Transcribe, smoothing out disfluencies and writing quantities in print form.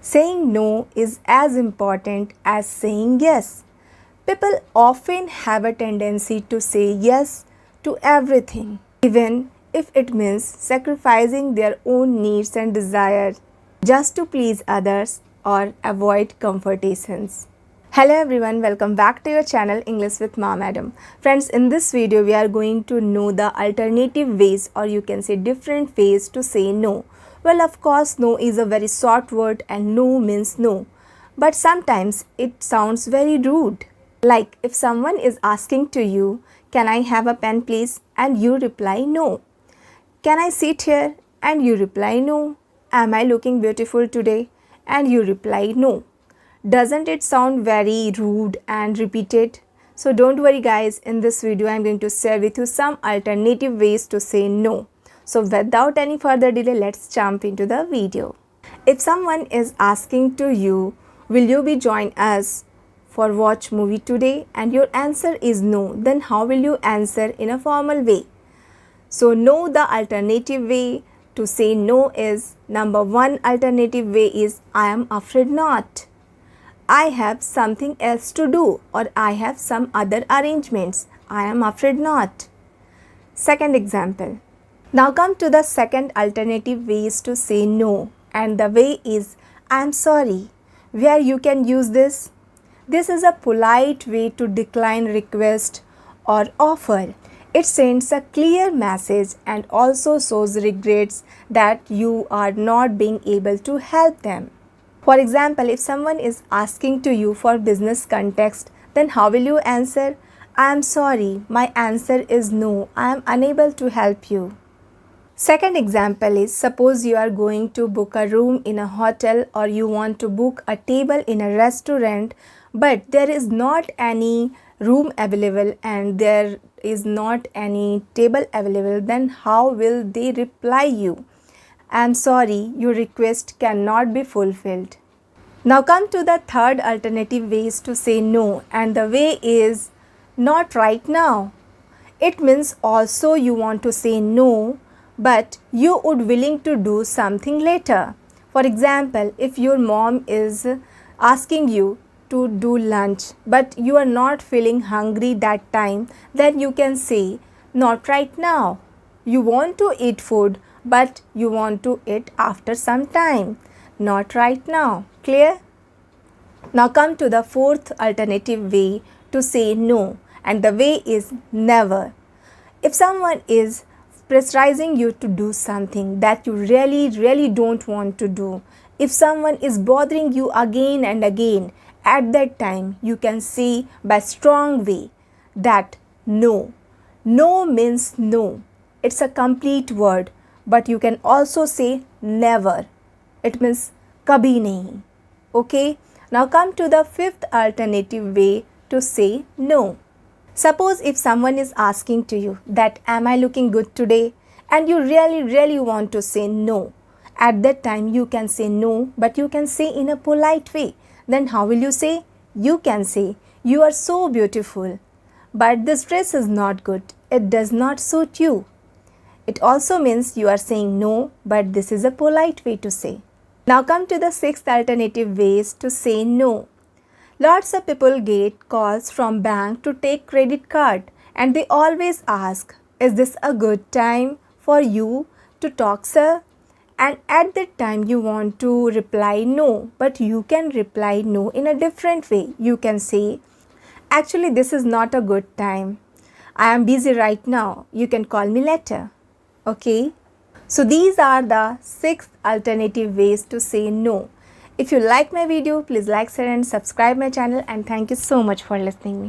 Saying no is as important as saying yes. People often have a tendency to say yes to everything, even if it means sacrificing their own needs and desires just to please others or avoid confrontations. Hello everyone, welcome back to your channel English with Ma Madam. Friends, in this video we are going to know the alternative ways, or you can say different ways to say no. Well, of course, no is a very short word and no means no. But sometimes it sounds very rude. Like if someone is asking to you, "Can I have a pen please?" and you reply no. "Can I sit here?" and you reply no. "Am I looking beautiful today?" and you reply no. Doesn't it sound very rude and repeated? So don't worry guys, in this video I am going to share with you some alternative ways to say no. So without any further delay, let's jump into the video. If someone is asking to you, "Will you be join us for watch movie today?" and your answer is no, then how will you answer in a formal way? So no, the alternative way to say no is, number one alternative way is, "I am afraid not." "I have something else to do," or "I have some other arrangements. I am afraid not." Second example. Now come to the second alternative ways to say no, and the way is, "I am sorry," where you can use this. This is a polite way to decline request or offer. It sends a clear message and also shows regrets that you are not being able to help them. For example, if someone is asking to you for business context, then how will you answer? "I am sorry, my answer is no, I am unable to help you." Second example is, suppose you are going to book a room in a hotel or you want to book a table in a restaurant, but there is not any room available and there is not any table available, then how will they reply you? "I'm sorry, your request cannot be fulfilled." Now come to the third alternative ways to say no, and the way is, "Not right now." It means also you want to say no, but you would willing to do something later. For example, if your mom is asking you to do lunch, but you are not feeling hungry that time, then you can say, "Not right now." You want to eat food, but you want to eat after some time. Not right now. Clear? Now come to the fourth alternative way to say no, and the way is never. If someone is pressurizing you to do something that you really don't want to do, if someone is bothering you again and again, at that time you can say by strong way that no. No means no. It's a complete word, but you can also say never. It means kabhi nahi. Okay? Now come to the fifth alternative way to say no. Suppose if someone is asking to you that, "Am I looking good today?" and you really want to say no. At that time you can say no, but you can say in a polite way. Then how will you say? You can say, "You are so beautiful, but this dress is not good. It does not suit you." It also means you are saying no, but this is a polite way to say. Now come to the sixth alternative ways to say no. Lots of people get calls from bank to take credit card, and they always ask, "Is this a good time for you to talk, sir?" And at that time you want to reply no, but you can reply no in a different way. You can say, "Actually, this is not a good time. I am busy right now. You can call me later." Okay? So these are the 6 alternative ways to say no. If you like my video, please like, share and subscribe my channel, and thank you so much for listening me.